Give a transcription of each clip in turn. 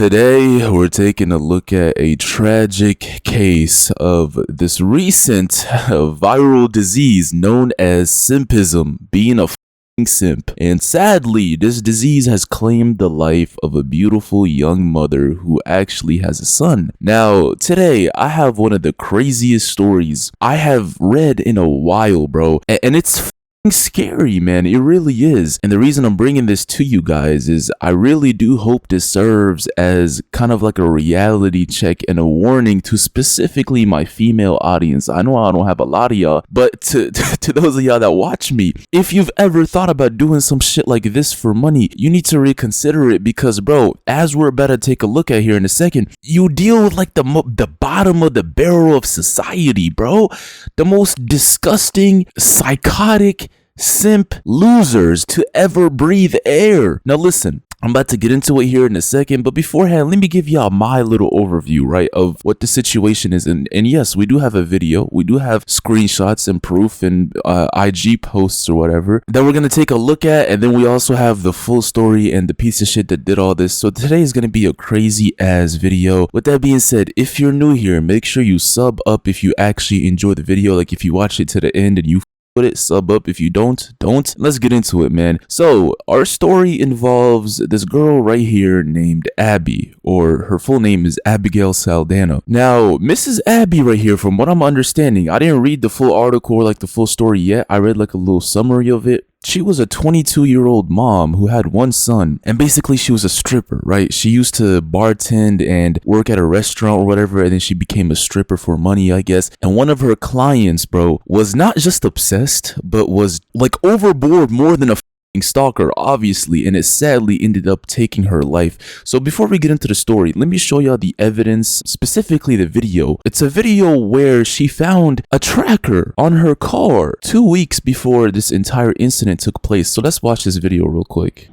Today, we're taking a look at a tragic case of this recent viral disease known as simpism, being a f***ing simp. And sadly, this disease has claimed the life of a beautiful young mother who actually has a son. Now, today, I have one of the craziest stories I have read in a while, bro. And it's scary, man. It really is. And the reason I'm bringing this to you guys is I really do hope this serves as kind of like a reality check and a warning to specifically my female audience. I know I don't have a lot of y'all, but to those of y'all that watch me, if you've ever thought about doing some shit like this for money, you need to reconsider it because, bro, as we're about to take a look at here in a second, you deal with like the bottom of the barrel of society, bro. The most disgusting, psychotic simp losers to ever breathe air. Now listen, I'm about to get into it here in a second, but beforehand, let me give y'all my little overview, right, of what the situation is. And yes, we do have a video, we do have screenshots and proof and IG posts or whatever that we're gonna take a look at, and then we also have the full story and the piece of shit that did all this. So today is gonna be a crazy ass video. With that being said, if you're new here, make sure you sub up if you actually enjoy the video. Like if you watch it to the end and you put it, sub up. If you don't. Let's get into it, man. So our story involves this girl right here named Abby, or her full name is Abigail Saldana. Now, Mrs. Abby right here, from what I'm understanding, I didn't read the full article or like the full story yet. I read like a little summary of it. She was a 22-year-old mom who had one son, and basically she was a stripper, right? She used to bartend and work at a restaurant or whatever, and then she became a stripper for money, I guess. And one of her clients, bro, was not just obsessed, but was like overboard more than a stalker, obviously, and it sadly ended up taking her life. So before we get into the story, let me show y'all the evidence, specifically the video. It's a video where she found a tracker on her car 2 weeks before this entire incident took place. So let's watch this video real quick.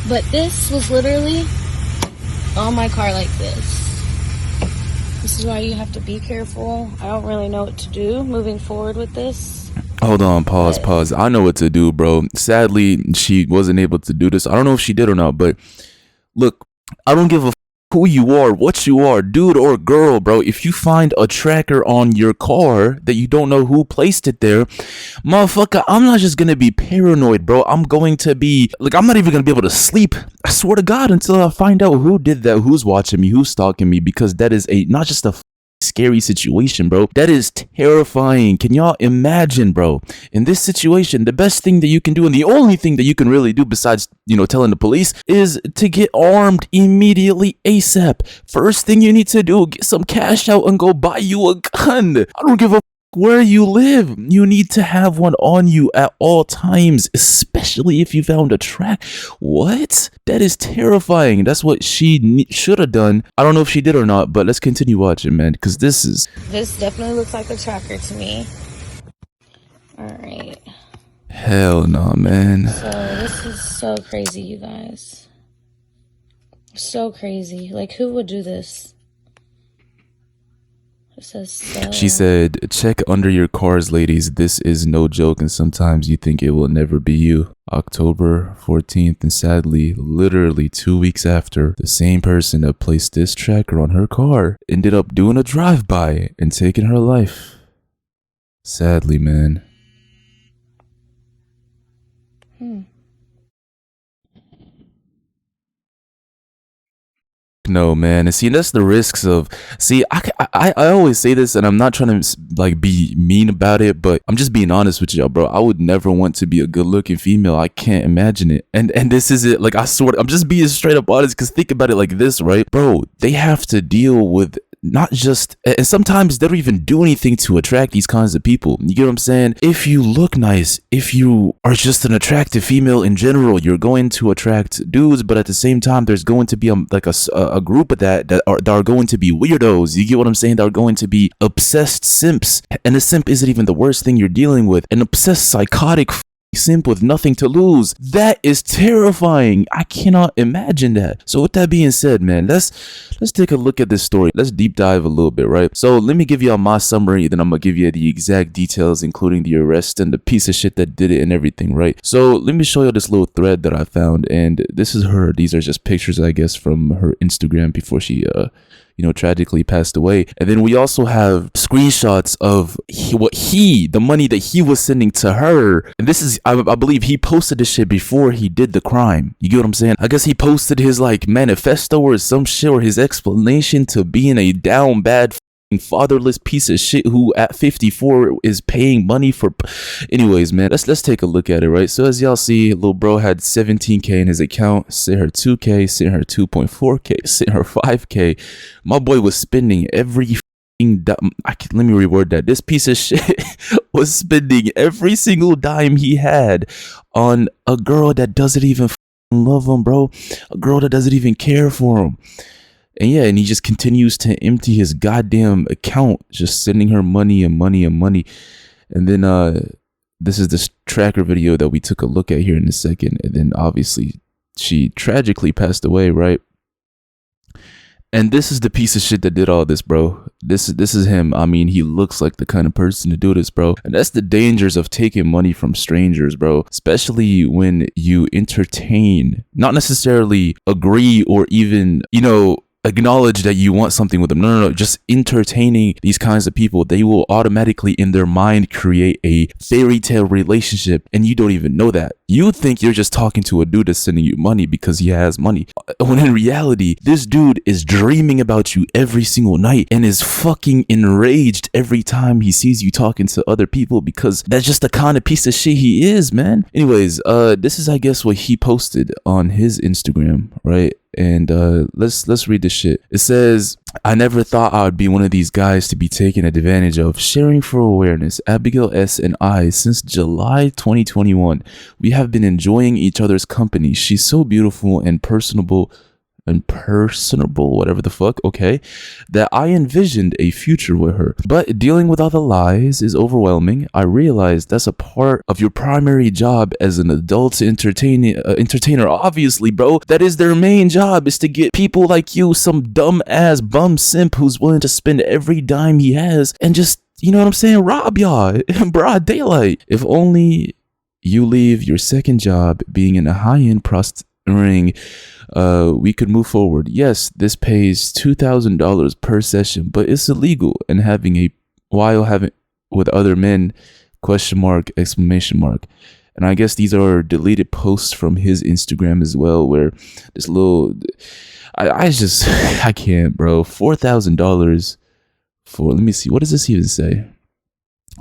But this was literally on my car like this. This is why you have to be careful. I don't really know what to do moving forward with this. Hold on, pause. I know what to do, bro. Sadly, she wasn't able to do this. I don't know if she did or not, but look, I don't give a who you are, what you are, dude or girl, bro. If you find a tracker on your car that you don't know who placed it there, motherfucker, I'm not just gonna be paranoid, bro. I'm going to be like, I'm not even gonna be able to sleep, I swear to God, until I find out who did that, who's watching me, who's stalking me, because that is not just a scary situation, bro. That is terrifying. Can y'all imagine, bro? In this situation, the best thing that you can do, and the only thing that you can really do besides, telling the police, is to get armed immediately ASAP. First thing you need to do, get some cash out and go buy you a gun. I don't give a where you live. You need to have one on you at all times, especially if you found a track. What? That is terrifying. That's what she should have done. I don't know if she did or not, but let's continue watching, man, because this definitely looks like a tracker to me. All right. Hell no, man. So this is so crazy, you guys. So crazy. Like, who would do this? She said, check under your cars, ladies. This is no joke, and sometimes you think it will never be you. October 14th, and sadly, literally 2 weeks after, the same person that placed this tracker on her car ended up doing a drive-by and taking her life. Sadly, man. No, man. And see, that's the risks of, see, I always say this, and I'm not trying to like be mean about it, but I'm just being honest with y'all, bro. I would never want to be a good looking female. I can't imagine it. And this is it. Like, I swear, I'm just being straight up honest, because think about it like this, right? Bro, they have to deal with not just, and sometimes they don't even do anything to attract these kinds of people. You get what I'm saying? If you look nice, if you are just an attractive female in general, you're going to attract dudes, but at the same time, there's going to be a group of that are going to be weirdos. You get what I'm saying? That are going to be obsessed simps. And a simp isn't even the worst thing you're dealing with. An obsessed psychotic simp with nothing to lose. That is terrifying. I cannot imagine that. So with that being said, man, let's take a look at this story. Let's deep dive a little bit, right? So let me give you my summary, then I'm gonna give you the exact details, including the arrest and the piece of shit that did it and everything, right? So let me show you this little thread that I found, and this is her. These are just pictures, I guess, from her Instagram before she tragically passed away. And then we also have screenshots of the money that he was sending to her. And this is, I believe he posted this shit before he did the crime. You get what I'm saying? I guess he posted his like manifesto or some shit, or his explanation to being a down bad fatherless piece of shit who at 54 is paying money for. Anyways, man, let's take a look at it, right? So as y'all see, little bro had 17k in his account, sent her 2k, sent her 2.4k, sent her 5k. My boy was spending every let me reword that. This piece of shit was spending every single dime he had on a girl that doesn't even love him, bro. A girl that doesn't even care for him. And yeah, and he just continues to empty his goddamn account, just sending her money and money and money. And then this is this tracker video that we took a look at here in a second. And then obviously she tragically passed away, right? And this is the piece of shit that did all this, bro. This is him. I mean, he looks like the kind of person to do this, bro. And that's the dangers of taking money from strangers, bro. Especially when you entertain, not necessarily agree or even, acknowledge that you want something with them. No. Just entertaining these kinds of people, they will automatically in their mind create a fairy tale relationship, and you don't even know that. You think you're just talking to a dude that's sending you money because he has money, when in reality, this dude is dreaming about you every single night and is fucking enraged every time he sees you talking to other people, because that's just the kind of piece of shit he is, man. Anyways, this is, I guess, what he posted on his Instagram, right? And let's read this shit. It says, I never thought I would be one of these guys to be taken advantage of. Sharing for awareness, Abigail S. and I, since July 2021, we have been enjoying each other's company. She's so beautiful and personable, whatever the fuck, okay, that I envisioned a future with her. But dealing with all the lies is overwhelming. I realized that's a part of your primary job as an adult entertainer. Obviously, bro, that is their main job, is to get people like you, some dumb ass bum simp who's willing to spend every dime he has and just, you know what I'm saying, rob y'all in broad daylight. If only you leave your second job being in a high-end ring, we could move forward. Yes, this pays $2,000 per session, but it's illegal, and having with other men, ? And I guess these are deleted posts from his Instagram as well, where this little, I can't, bro. $4,000 for, let me see, what does this even say?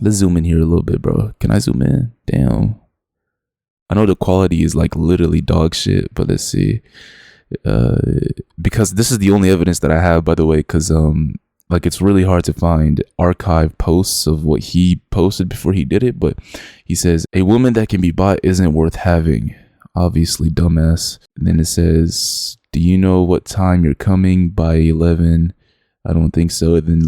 Let's zoom in here a little bit, bro. Can I zoom in? Damn. I know the quality is like literally dog shit, but let's see. Because this is the only evidence that I have, by the way, because like it's really hard to find archive posts of what he posted before he did it. But he says, a woman that can be bought isn't worth having. Obviously, dumbass. And then it says, do you know what time you're coming by 11? I don't think so. And then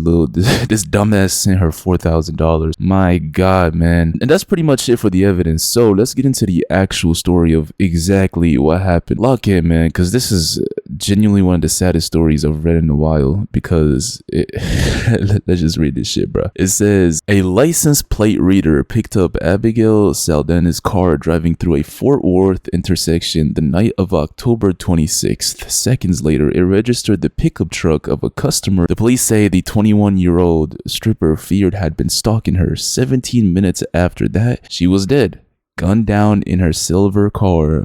this dumbass sent her $4,000. My God, man. And that's pretty much it for the evidence. So let's get into the actual story of exactly what happened. Lock in, man, because this is genuinely one of the saddest stories I've read in a while, because let's just read this shit, bro. It says, a license plate reader picked up Abigail Saldanha's car driving through a Fort Worth intersection the night of October 26th. Seconds later, it registered the pickup truck of a customer. The police say the 21-year-old stripper feared had been stalking her. 17 minutes after that, she was dead, gunned down in her silver car,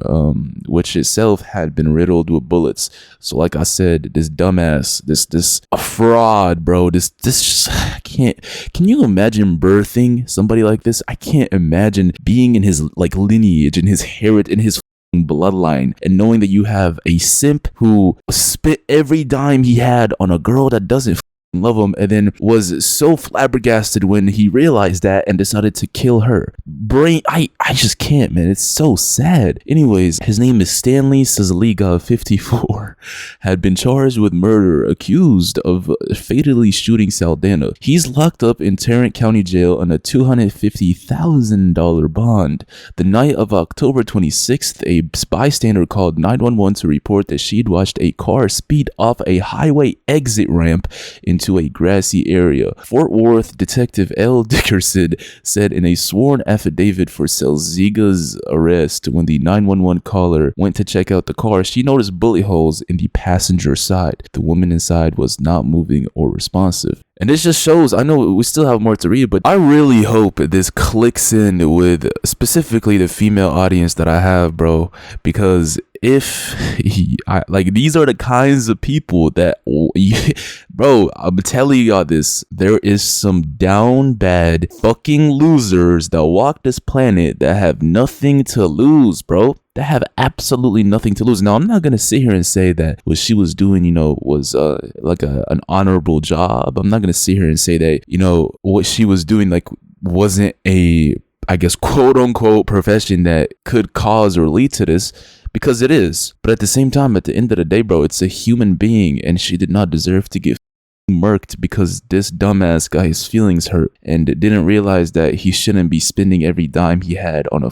which itself had been riddled with bullets. So like I said, this dumbass, this a fraud, bro. This I can't. Can you imagine birthing somebody like this? I can't imagine being in his like lineage, in his heritage, in his bloodline, and knowing that you have a simp who spent every dime he had on a girl that doesn't love him, and then was so flabbergasted when he realized that and decided to kill her. I just can't, man. It's so sad. Anyways, his name is Stanley Sazaliga, 54, had been charged with murder, accused of fatally shooting Saldana. He's locked up in Tarrant County Jail on a $250,000 bond. The night of October 26th, a bystander called 911 to report that she'd watched a car speed off a highway exit ramp into a grassy area. Fort Worth Detective L. Dickerson said in a sworn affidavit for Sazaliga's arrest, when the 911 caller went to check out the car, she noticed bullet holes in the passenger side. The woman inside was not moving or responsive. And this just shows, I know we still have more to read, but I really hope this clicks in with specifically the female audience that I have, bro, because these are the kinds of people that, bro, I'm telling y'all this, there is some down bad fucking losers that walk this planet that have nothing to lose, bro. That have absolutely nothing to lose. Now, I'm not gonna sit here and say that what she was doing, was like an honorable job. I'm not gonna sit here and say that, what she was doing wasn't a, I guess, quote unquote profession that could cause or lead to this, because it is. But at the same time, at the end of the day, bro, it's a human being, and she did not deserve to get murked because this dumbass got his feelings hurt and didn't realize that he shouldn't be spending every dime he had on a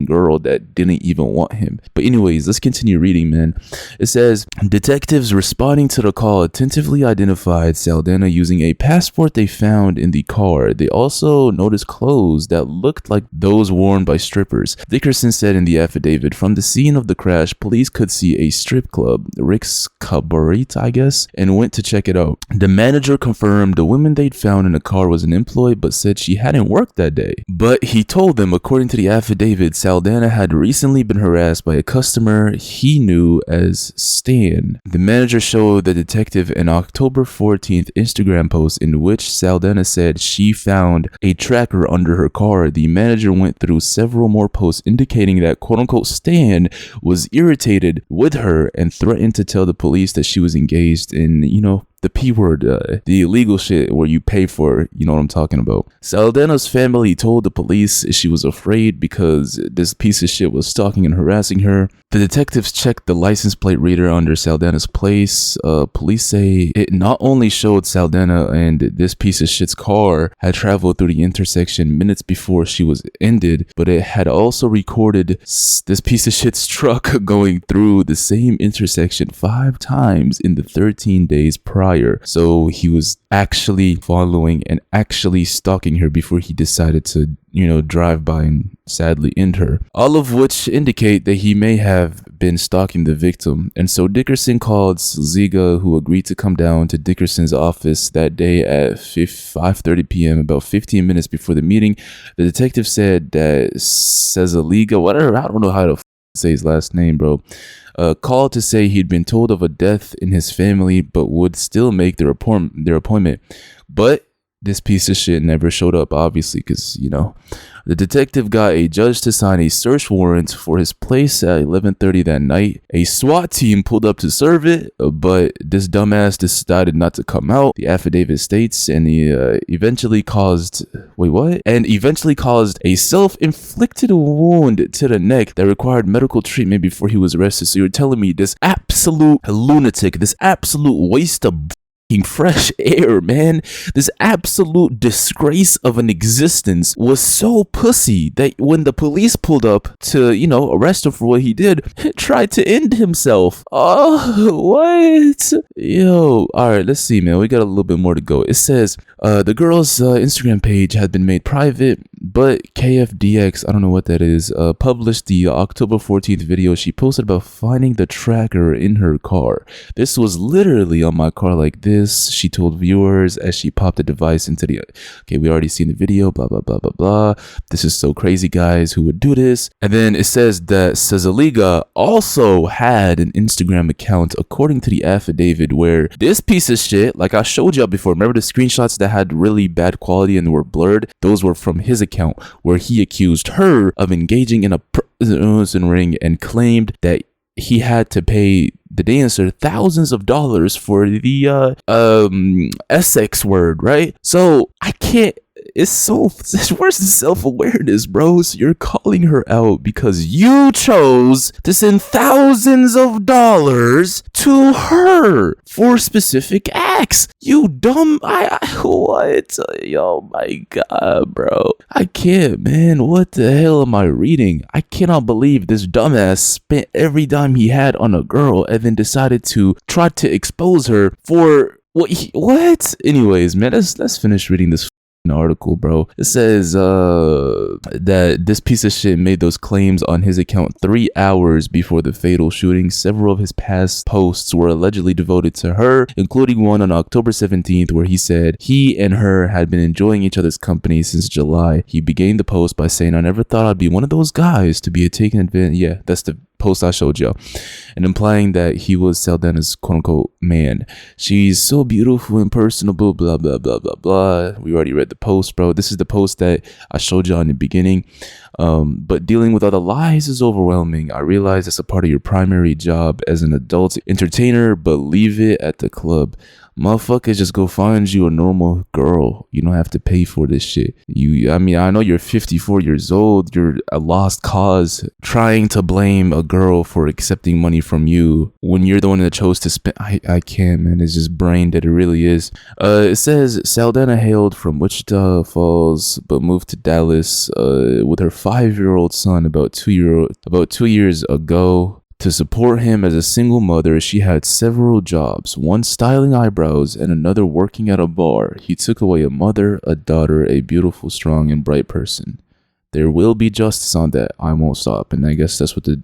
girl that didn't even want him. But anyways, let's continue reading, man. It says, detectives responding to the call attentively identified Saldana using a passport they found in the car. They also noticed clothes that looked like those worn by strippers. Dickerson said in the affidavit, from the scene of the crash, police could see a strip club, Rick's Cabaret, I guess, and went to check it out. The manager confirmed the woman they'd found in the car was an employee, but said she hadn't worked that day. But he told them, according to the affidavit, Saldana had recently been harassed by a customer he knew as Stan. The manager showed the detective an October 14th Instagram post in which Saldana said she found a tracker under her car. The manager went through several more posts indicating that quote-unquote Stan was irritated with her and threatened to tell the police that she was engaged in, the P word, the illegal shit where you pay for it, you know what I'm talking about. Saldana's family told the police she was afraid because this piece of shit was stalking and harassing her. The detectives checked the license plate reader under Saldana's place. Police say it not only showed Saldana and this piece of shit's car had traveled through the intersection minutes before she was ended, but it had also recorded this piece of shit's truck going through the same intersection 5 times in the 13 days prior. So he was actually following and actually stalking her before he decided to, drive by and sadly end her. All of which indicate that he may have been stalking the victim. And so Dickerson called Ziga, who agreed to come down to Dickerson's office that day at 5:30 p.m., about 15 minutes before the meeting. The detective said that Sazaliga, whatever, I don't know how to say his last name, bro, called to say he'd been told of a death in his family but would still make their appointment. But this piece of shit never showed up, obviously, because, the detective got a judge to sign a search warrant for his place at 11:30 that night. A SWAT team pulled up to serve it, but this dumbass decided not to come out. The affidavit states, and he eventually caused a self-inflicted wound to the neck that required medical treatment before he was arrested. So you're telling me this absolute lunatic, this absolute waste of fresh air, man, this absolute disgrace of an existence was so pussy that when the police pulled up to, arrest him for what he did, tried to end himself. Oh, what? Yo, all right, let's see, man. We got a little bit more to go. It says the girl's Instagram page had been made private, but KFDX, I don't know what that is, published the October 14th video she posted about finding the tracker in her car. This was literally on my car like this, she told viewers as she popped the device into the, okay, we already seen the video, blah, blah, blah, blah, blah. This is so crazy, guys, who would do this? And then it says that Sazaliga also had an Instagram account, according to the affidavit, where this piece of shit, like I showed y'all before, remember the screenshots that had really bad quality and were blurred? Those were from his account, where he accused her of engaging in a prostitution ring and claimed that he had to pay the dancer thousands of dollars for the Essex word, right? So I can't. It's so, where's the self-awareness, bro? So you're calling her out because you chose to send thousands of dollars to her for specific acts. You dumb, what? Oh my God, bro. I can't, man. What the hell am I reading? I cannot believe this dumbass spent every dime he had on a girl and then decided to try to expose her for what? Anyways, man, let's finish reading this article, bro. It says that this piece of shit made those claims on his account 3 hours before the fatal shooting. Several of his past posts were allegedly devoted to her, including one on October 17th where he said he and her had been enjoying each other's company since July. He began the post by saying, "I never thought I'd be one of those guys to be taken advantage." Yeah, that's the post I showed you, and implying that he was Saldena's quote-unquote man. "She's so beautiful and personable, blah blah blah blah blah." We already read the post, bro. This is the post that I showed you in the beginning. But dealing with other lies is overwhelming. I realize it's a part of your primary job as an adult entertainer, but leave it at the club. Motherfuckers, just go find you a normal girl. You don't have to pay for this shit. I mean, I know you're 54 years old. You're a lost cause trying to blame a girl for accepting money from you when you're the one that chose to spend. I can't, man. It's just brain dead. It really is. It says Saldana hailed from Wichita Falls, but moved to Dallas with her 5-year-old son about 2 years ago. To support him as a single mother, she had several jobs, one styling eyebrows and another working at a bar. He took away a mother, a daughter, a beautiful, strong, and bright person. There will be justice on that. I won't stop. And I guess that's what the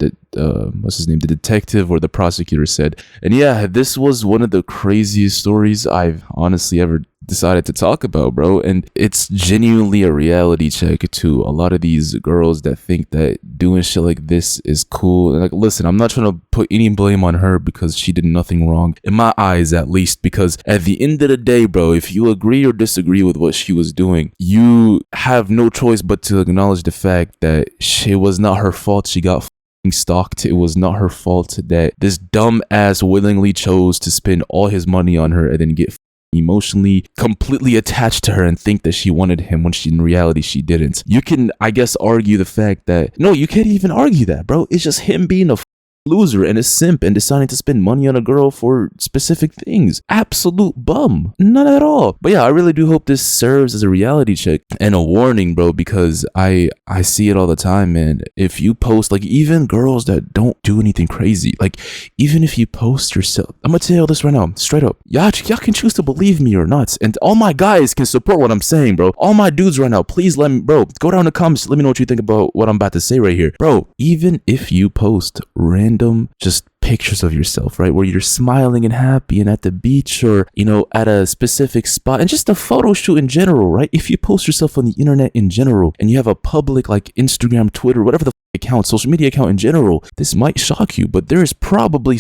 detective or the prosecutor said. And yeah, this was one of the craziest stories I've honestly ever decided to talk about, bro. And it's genuinely a reality check to a lot of these girls that think that doing shit like this is cool. And like, listen, I'm not trying to put any blame on her because she did nothing wrong, in my eyes at least, because at the end of the day, bro, if you agree or disagree with what she was doing, you have no choice but to acknowledge the fact that it was not her fault she got stalked. It was not her fault that this dumb ass willingly chose to spend all his money on her and then get emotionally completely attached to her and think that she wanted him when in reality she didn't. You can, I guess, argue the fact that, no, you can't even argue that, bro. It's just him being a loser and a simp and deciding to spend money on a girl for specific things. Absolute bum. None at all. But yeah, I really do hope this serves as a reality check and a warning, bro, because I see it all the time, man. If you post, like, even girls that don't do anything crazy, like, even if you post yourself, I'm gonna tell you this right now, straight up, y'all can choose to believe me or not, and all my guys can support what I'm saying, bro. All my dudes right now, please let me, bro, go down in the comments, let me know what you think about what I'm about to say right here, bro. Even if you post random just pictures of yourself, right, where you're smiling and happy and at the beach or, you know, at a specific spot, and just a photo shoot in general, right? If you post yourself on the internet in general and you have a public, like, Instagram, Twitter, whatever the account, social media account in general, this might shock you, but there is probably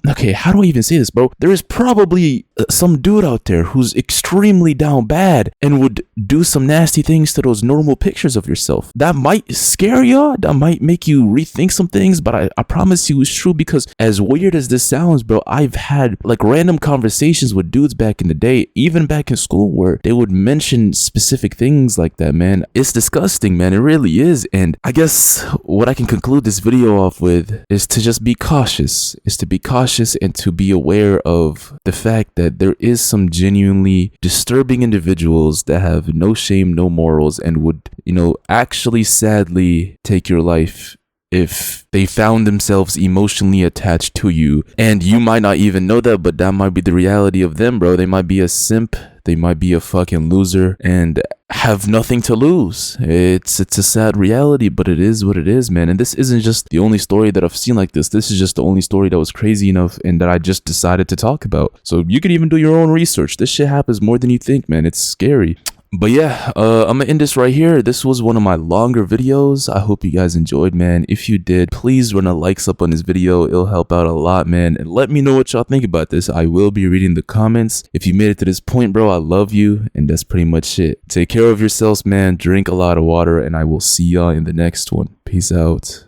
okay, how do I even say this, bro? There is probably some dude out there who's extremely down bad and would do some nasty things to those normal pictures of yourself. That might scare you, that might make you rethink some things, but I promise you it's true, because as weird as this sounds, bro, I've had like random conversations with dudes back in the day, even back in school, where they would mention specific things like that, man. It's disgusting, man. It really is. And I guess what I can conclude this video off with is to just be cautious, and to be aware of the fact that there is some genuinely disturbing individuals that have no shame, no morals, and would, you know, actually sadly take your life if they found themselves emotionally attached to you. And you might not even know that, but that might be the reality of them, bro. They might be a simp, they might be a fucking loser and have nothing to lose. It's a sad reality, but it is what it is, man. And this isn't just the only story that I've seen like this. This is just the only story that was crazy enough and that I just decided to talk about. So you could even do your own research. This shit happens more than you think, man. It's scary. But yeah, I'm gonna end this right here. This was one of my longer videos. I hope you guys enjoyed, man. If you did, please run a likes up on this video. It'll help out a lot, man. And let me know what y'all think about this. I will be reading the comments. If you made it to this point, bro, I love you. And that's pretty much it. Take care of yourselves, man. Drink a lot of water, and I will see y'all in the next one. Peace out.